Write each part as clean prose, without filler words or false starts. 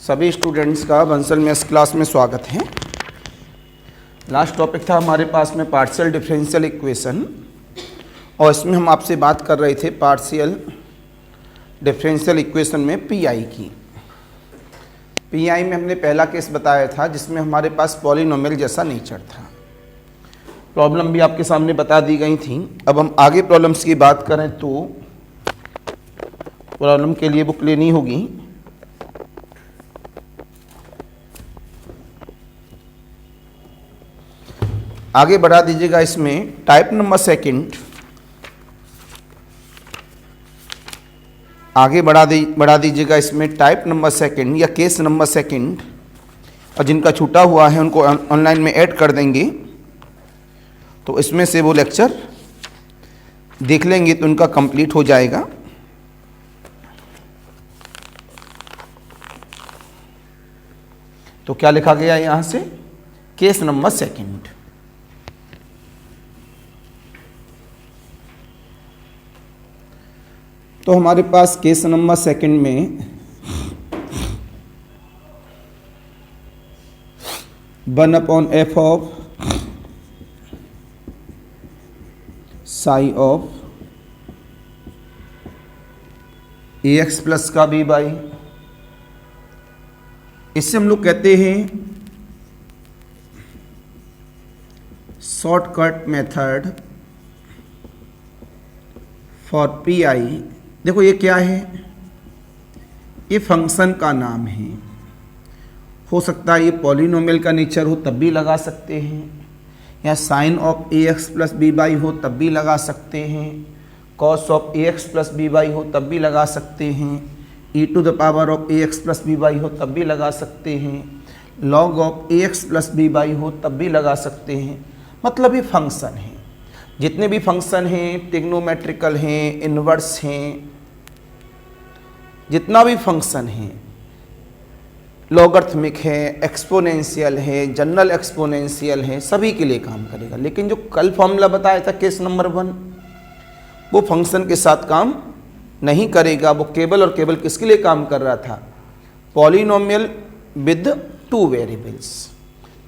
सभी स्टूडेंट्स का Bansal maths class में स्वागत है। लास्ट टॉपिक था हमारे पास में पार्शियल डिफरेंशियल इक्वेशन, और इसमें हम आपसे बात कर रहे थे पार्शियल डिफरेंशियल इक्वेशन में पीआई की। पीआई में हमने पहला केस बताया था जिसमें हमारे पास पॉलिनोमियल जैसा नेचर था। प्रॉब्लम भी आपके सामने बता दी गई थी। अब हम आगे प्रॉब्लम्स की बात करें तो प्रॉब्लम के लिए बुक लेनी होगी। आगे बढ़ा दीजिएगा। इसमें टाइप नंबर सेकंड आगे बढ़ा दीजिएगा। इसमें टाइप नंबर सेकंड या केस नंबर सेकंड, और जिनका छूटा हुआ है उनको ऑनलाइन में ऐड कर देंगे, तो इसमें से वो लेक्चर देख लेंगे तो उनका कंप्लीट हो जाएगा। तो क्या लिखा गया यहां से? Case number second. तो हमारे पास केस नंबर सेकंड में 1/f of sigh of ax plus का b बाई, इससे हम लोग कहते हैं shortcut method for P I. देखो ये क्या है? ये फंक्शन का नाम है। हो सकता है ये पॉलिनोमियल का नेचर हो तब भी लगा सकते हैं, या sine of ax plus b by हो तब भी लगा सकते हैं, cos of ax plus b by हो तब भी लगा सकते हैं, e to the power of ax plus b by हो तब भी लगा सकते हैं, log of ax plus b by हो तब भी लगा सकते हैं। मतलब ये फंक्शन है। जितने भी फंक्शन हैं, ट्रिग्नोमेट्रिकल हैं, इन्वर्स हैं, जितना भी फंक्शन है, लॉगरिथमिक है, एक्सपोनेंशियल है, जनरल एक्सपोनेंशियल है, सभी के लिए काम करेगा। लेकिन जो कल फॉर्मूला बताया था केस नंबर 1, वो फंक्शन के साथ काम नहीं करेगा। वो केवल और केवल किसके लिए काम कर रहा था? पॉलिनोमियल विद 2 वेरिएबल्स,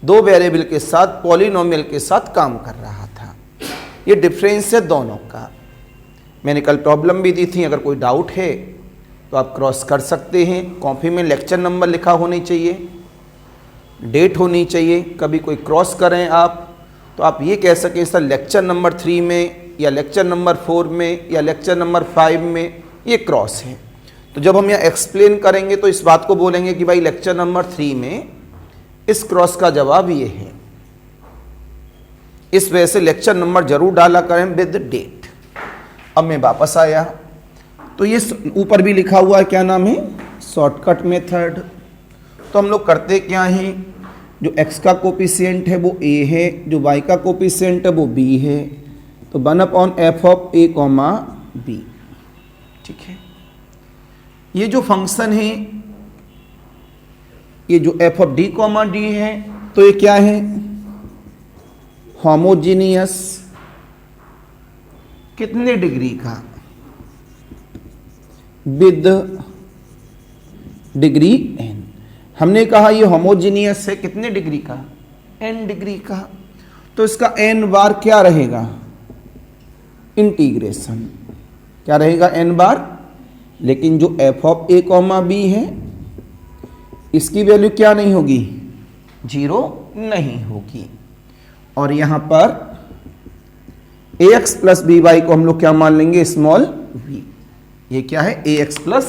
2 वेरिएबल के साथ, पॉलिनोमियल के साथ काम कर रहा था। ये डिफरेंस है दोनों का। मैंने कल प्रॉब्लम भी दी थी। अगर कोई डाउट है तो आप क्रॉस कर सकते हैं। कॉपी में लेक्चर नंबर लिखा होनी चाहिए, डेट होनी चाहिए। कभी कोई क्रॉस करें आप तो आप ये कह सकें सर लेक्चर नंबर 3 में, या लेक्चर नंबर 4 में, या लेक्चर नंबर 5 में ये क्रॉस है। तो जब हम यहाँ एक्सप्लेन करेंगे तो इस बात को बोलेंगे कि भाई लेक्चर नंबर 3 में इस क्रॉस का जवाब ये है। इस वजह से लेक्चर नंबर जरूर डाला करें विद डेट। अब मैं वापस आया तो ये ऊपर भी लिखा हुआ है, क्या नाम है? Shortcut method. तो हम लोग करते क्या हैं? जो x का कोफिशिएंट है वो a है, जो y का कोफिशिएंट है वो b है। तो 1/f ऑफ a, b। ठीक है। ये जो फंक्शन है, ये जो f ऑफ d, d है, तो ये क्या है? होमोजीनियस कितने डिग्री का? With degree n। हमने कहा ये होमोजीनियस है कितने डिग्री का? n डिग्री का। तो इसका n बार क्या रहेगा? इंटीग्रेशन क्या रहेगा? n बार। लेकिन जो f ऑफ a, b है, इसकी वैल्यू क्या नहीं होगी? 0 नहीं होगी। और यहां पर ax प्लस बी वाई को हम लोग क्या मान लेंगे? Small v। ये क्या है? ax plus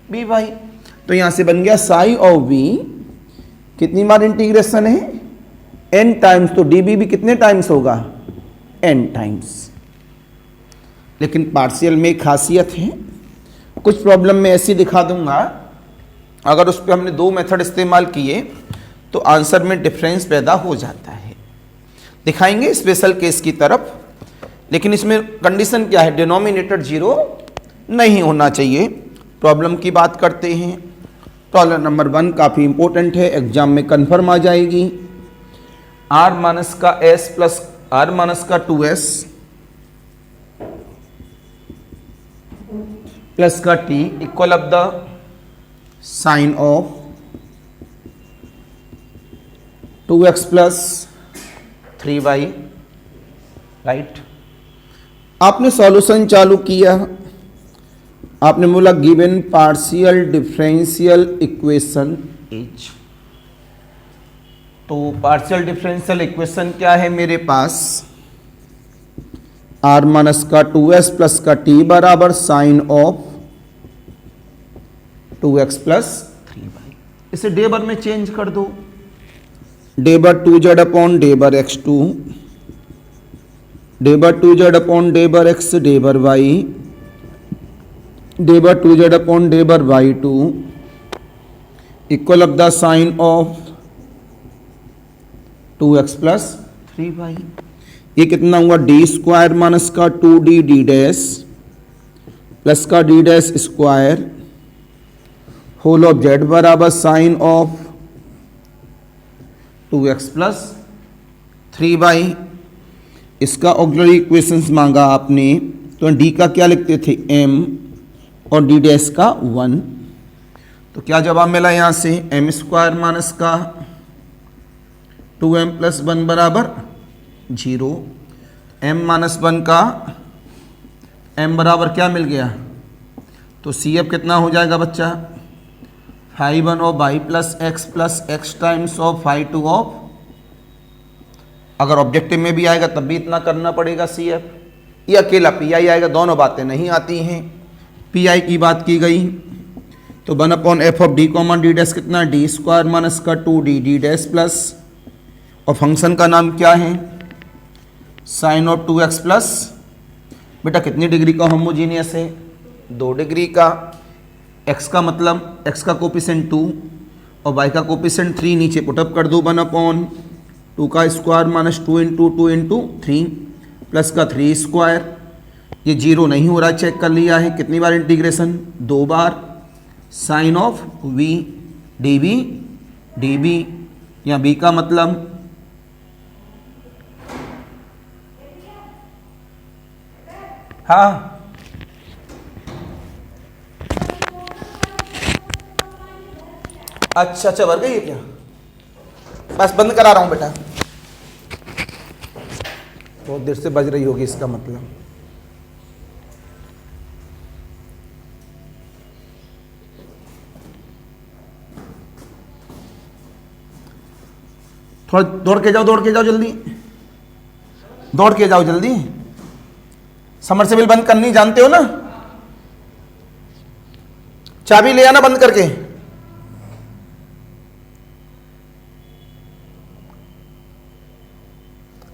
b y. तो यहां से बन गया साई ऑफ v। कितनी बार इंटीग्रेशन है? n times. तो db भी कितने टाइम्स होगा? n times. लेकिन पार्शियल में एक खासियत है, कुछ प्रॉब्लम में ऐसी दिखा दूंगा, अगर उस पर हमने 2 मेथड इस्तेमाल किए तो आंसर में डिफरेंस पैदा हो जाता है। दिखाएंगे स्पेशल केस की तरफ। लेकिन इसमें कंडीशन क्या है? डिनोमिनेटर 0 नहीं होना चाहिए। प्रॉब्लम की बात करते हैं। प्रॉब्लम नंबर 1 काफ़ी इंपॉर्टेंट है, एग्जाम में कंफर्म आ जाएगी। r माइनस का s प्लस r माइनस का 2s प्लस का t equal of the sine of 2x plus 3y, right. आपने सॉल्यूशन चालू किया, आपने बोला given partial differential equation is. तो पार्शियल डिफरेंशियल इक्वेशन क्या है मेरे पास, r माइनस का 2s प्लस का t बराबर sine of 2x plus 3y। इसे डेबर में चेंज कर दो, डेबर 2z अपॉन डेबर x2, डेबर 2z अपॉन डेबर x डेबर y, डेबर 2z अपॉन डेबर y2 equal of the sine of 2x plus 3y। ये कितना हुआ, डी स्क्वायर माइनस का 2d डी डैश प्लस का D dash square whole of z बराबर sine of 2x plus 3y। इसका ऑक्सिलरी इक्वेशंस मांगा आपने, तो d का क्या लिखते थे m और d डैश का 1। तो क्या जवाब मिला यहां से, m स्क्वायर माइनस का 2m प्लस 1 बराबर 0। m माइनस 1 का m बराबर क्या मिल गया, तो CF कितना हो जाएगा बच्चा, phi 1 of y plus x times of phi 2 of, अगर ऑब्जेक्टिव में भी आएगा तब भी इतना करना पड़ेगा CF, ये अकेला PI आएगा, दोनों बातें नहीं आती हैं। PI की बात की गई तो 1 upon F of D comma D dash कितना, डी स्क्वायर माइनस का 2d डी डैश प्लस, और फंक्शन का नाम क्या है, साइन ऑफ 2x प्लस, बेटा कितनी डिग्री का होमोजीनियस है, 2 डिग्री का। x का मतलब x का कोफिशिएंट 2 और y का कोफिशिएंट 3, नीचे पुटअप कर दो, 1 अपॉन 2 का स्क्वायर माइनस 2 इंटू 3 प्लस का 3 स्क्वायर। ये 0 नहीं हो रहा, चेक कर लिया है, कितनी बार इंटीग्रेशन, 2 बार, sine of v dv dv, या b का मतलब हाँ अच्छा भर गई है क्या, बस बंद करा रहा हूं बेटा, बहुत देर से बज रही होगी इसका मतलब। थोड़ा दौड़ के जाओ जल्दी, दौड़ के जाओ जल्दी। समरसेबल बंद करनी जानते हो ना, चाबी ले आना बंद करके।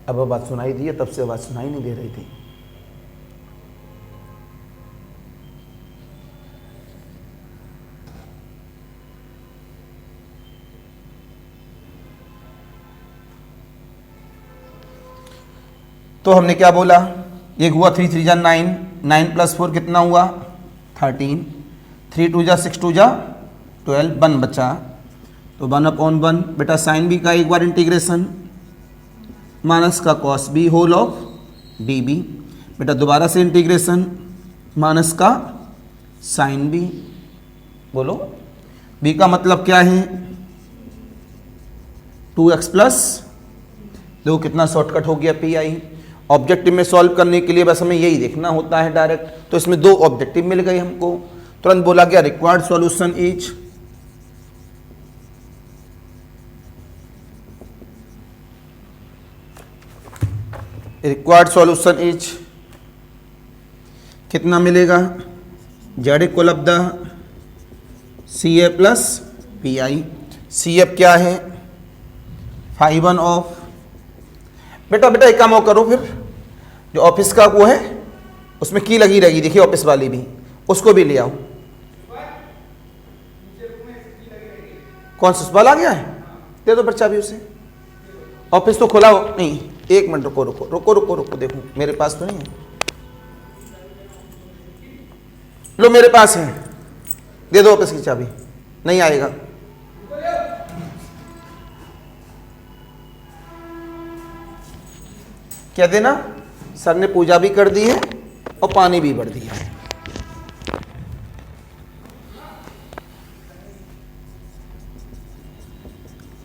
अब बात सुनाई दी है, तब से आवाज सुनाई नहीं दे रही थी। तो हमने क्या बोला, एक हुआ 3 3 जा 9, 9 प्लस 4 कितना हुआ 13, 3 2 जा 6 2 जा 12, 1 बचा, तो 1 अपॉन 1, बेटा साइन बी का एक बार इंटीग्रेशन माइनस का cos b whole of d b, बेटा दोबारा से इंटीग्रेशन माइनस का साइन बी, बोलो बी का मतलब क्या है 2x प्लस, देखो कितना शॉर्टकट हो गया PI। ऑब्जेक्टिव में सॉल्व करने के लिए बस हमें यही देखना होता है डायरेक्ट, तो इसमें 2 ऑब्जेक्टिव मिल गए हमको, तुरंत बोला गया required solution is, required solution is कितना मिलेगा, Z equal of the CA plus PI। CF क्या है, फाई 1 ऑफ, बेटा एक काम और करो, फिर जो ऑफिस का वो है उसमें की लगी रहेगी, देखिए ऑफिस वाली भी, उसको भी ले आओ। कौन सा सवाल आ गया है, दे दो बच्चा भी उसे, ऑफिस तो खुला हो नहीं, 1 मिनट रुको, देखो मेरे पास तो नहीं है, लो मेरे पास है, दे दो ऑफिस की चाबी, नहीं आएगा। क्या देना, सर ने पूजा भी कर दी है और पानी भी भर दिया है।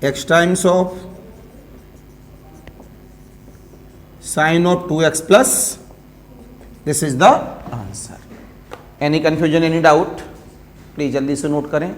x times of sine of 2x plus, this is the answer. Any confusion, any doubt, please जल्दी से नोट करें।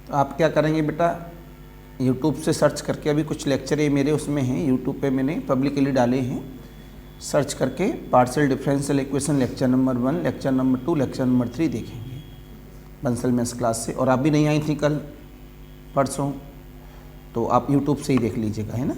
तो आप क्या करेंगे बेटा, यूट्यूब से सर्च करके, अभी कुछ लेक्चर ये मेरे उसमें हैं, यूट्यूब पे मैंने पब्लिकली डाले हैं, सर्च करके partial differential equation lecture number 1, lecture number 2, lecture number 3 देखेंगे बंसल मैथ्स क्लास से। और आप भी नहीं आई थी कल परसों, तो आप यूट्यूब से ही देख लीजिएगा, है ना।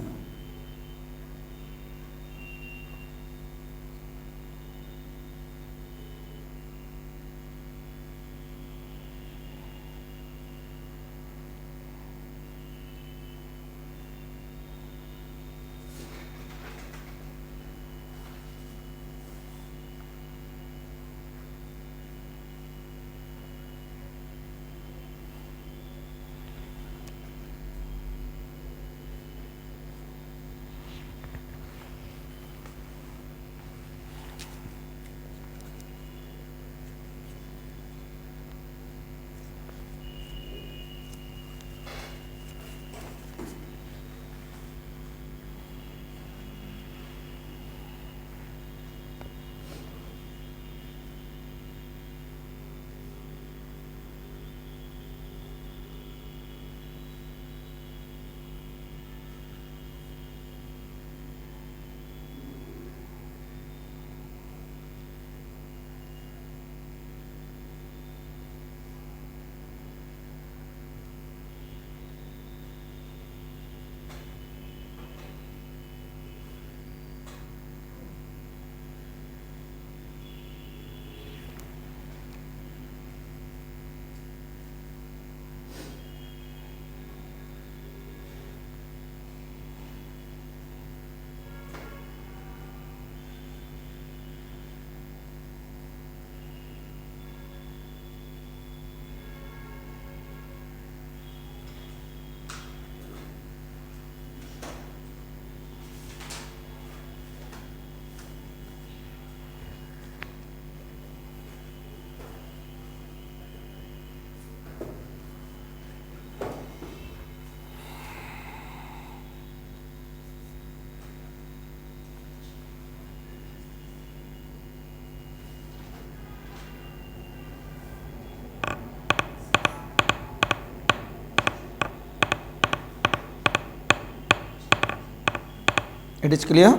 It is clear.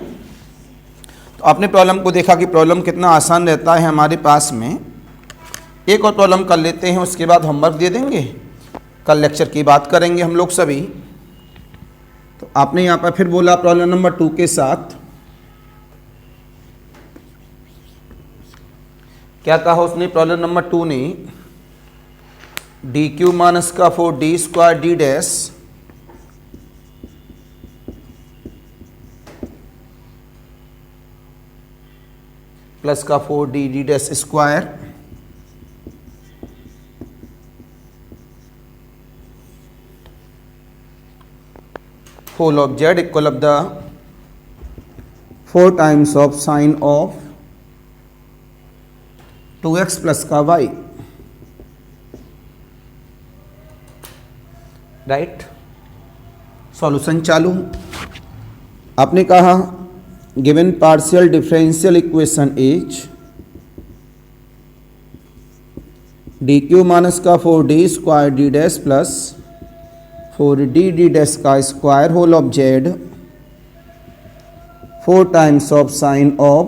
तो आपने प्रॉब्लम को देखा कि प्रॉब्लम कितना आसान रहता है हमारे पास में। एक और प्रॉब्लम कर लेते हैं, उसके बाद होमवर्क दे देंगे, कल लेक्चर की बात करेंगे हम लोग सभी। तो आपने यहाँ पर फिर बोला प्रॉब्लम नंबर 2 के साथ क्या कहा उसने, प्रॉब्लम नंबर 2 ने डी क्यू माइनस का 4d square D dash plus का 4d D dash square whole of z equal of the 4 times of sine of 2x plus का y, राइट। सॉल्यूशन चालू। आपने कहा given partial differential equation is D Q minus का 4d square D dash plus 4d D dash का square whole of z 4 times of sine of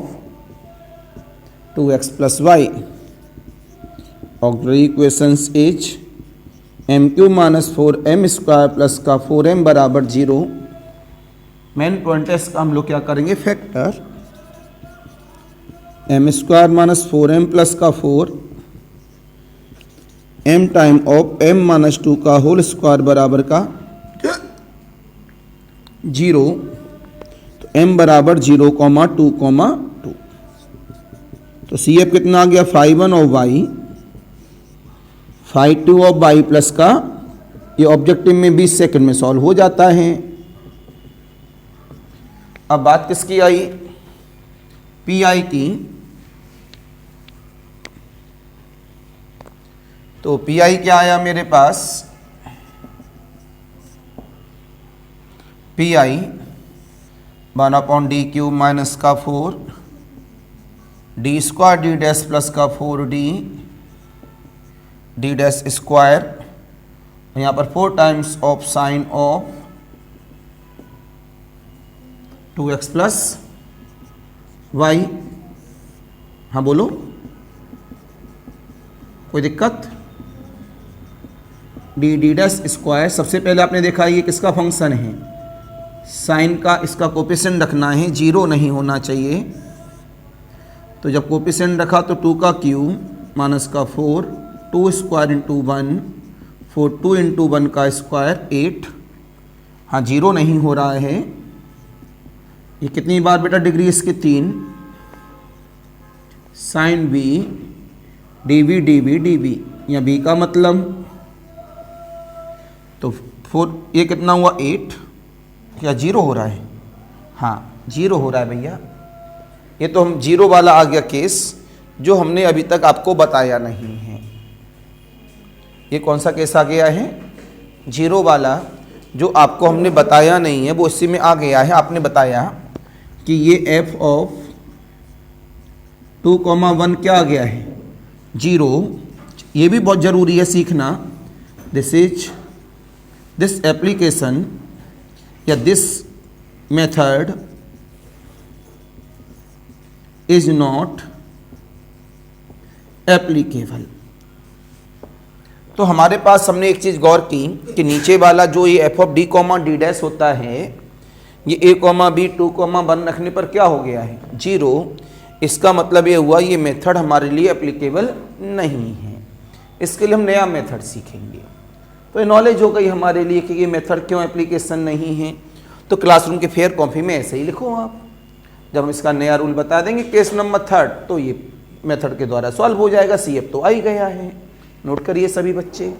2x plus y। Auxiliary equations is M Q minus 4m square plus का 4m बराबर 0। Main point है इसका हम लोग क्या करेंगे, factor m square minus 4m plus का 4 m time of m minus 2 का होल स्क्वायर बराबर का 0। तो m बराबर 0, 2, 2। तो CF कितना आ गया, 5 of y 5 2 of y plus का, ये ऑब्जेक्टिव में 20 सेकंड में सॉल्व हो जाता है। अब बात किसकी आई, PI की। तो PI क्या आया मेरे पास, PI 1/d³ माइनस का 4 d square D dash plus का 4d डी डैश स्क्वायर, यहाँ पर 4 times of sine of 2x plus y। हाँ बोलो, कोई दिक्कत। डी डैश स्क्वायर, सबसे पहले आपने देखा ये किसका फंक्शन है, साइन का। इसका कोफिशिएंट रखना है, 0 नहीं होना चाहिए। तो जब कोफिशिएंट रखा तो 2 का क्यूब माइनस का 4, 2 स्क्वायर इंटू 1, 4 2 इंटू 1 का स्क्वायर 8। हाँ 0 नहीं हो रहा है। ये कितनी बार बेटा डिग्री इसकी 3, sign b dv dv dv, या b का मतलब तो 4, ये कितना हुआ 8। क्या 0 हो रहा है, हाँ 0 हो रहा है भैया। ये तो हम 0 वाला आ गया केस, जो हमने अभी तक आपको बताया नहीं है। ये कौन सा केस आ गया है, 0 वाला, जो आपको हमने बताया नहीं है, वो इसी में आ गया है। आपने बताया कि ये f ऑफ 2, 1 क्या आ गया है, 0। ये भी बहुत ज़रूरी है सीखना। दिस एप्लीकेशन या this method is not applicable. तो हमारे पास हमने एक चीज़ गौर की कि नीचे वाला जो ये f of d comma D dash होता है, ये a कॉमा b 2 कॉमा 1 रखने पर क्या हो गया है, 0। इसका मतलब ये हुआ ये मेथड हमारे लिए एप्लीकेबल नहीं है। इसके लिए हम नया मेथड सीखेंगे। तो ये नॉलेज हो गई हमारे लिए कि ये मेथड क्यों एप्लीकेशन नहीं है। तो क्लासरूम के फेयर कॉपी में ऐसे ही लिखो आप। जब हम इसका नया रूल बता देंगे केस नंबर 3 तो ये मेथड के द्वारा सॉल्व हो जाएगा। CF तो आ ही गया है, नोट करिए सभी बच्चे।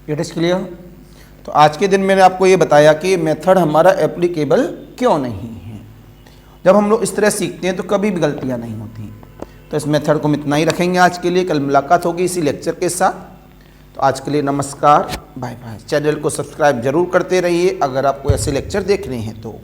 It is clear. तो आज के दिन मैंने आपको ये बताया कि मेथड हमारा एप्लीकेबल क्यों नहीं है। जब हम लोग इस तरह सीखते हैं तो कभी भी गलतियाँ नहीं होती। तो इस मेथड को हम इतना ही रखेंगे आज के लिए। कल मुलाकात होगी इसी लेक्चर के साथ। तो आज के लिए नमस्कार, बाय बाय। चैनल को सब्सक्राइब जरूर करते रहिए अगर आपको ऐसे लेक्चर देखने हैं तो।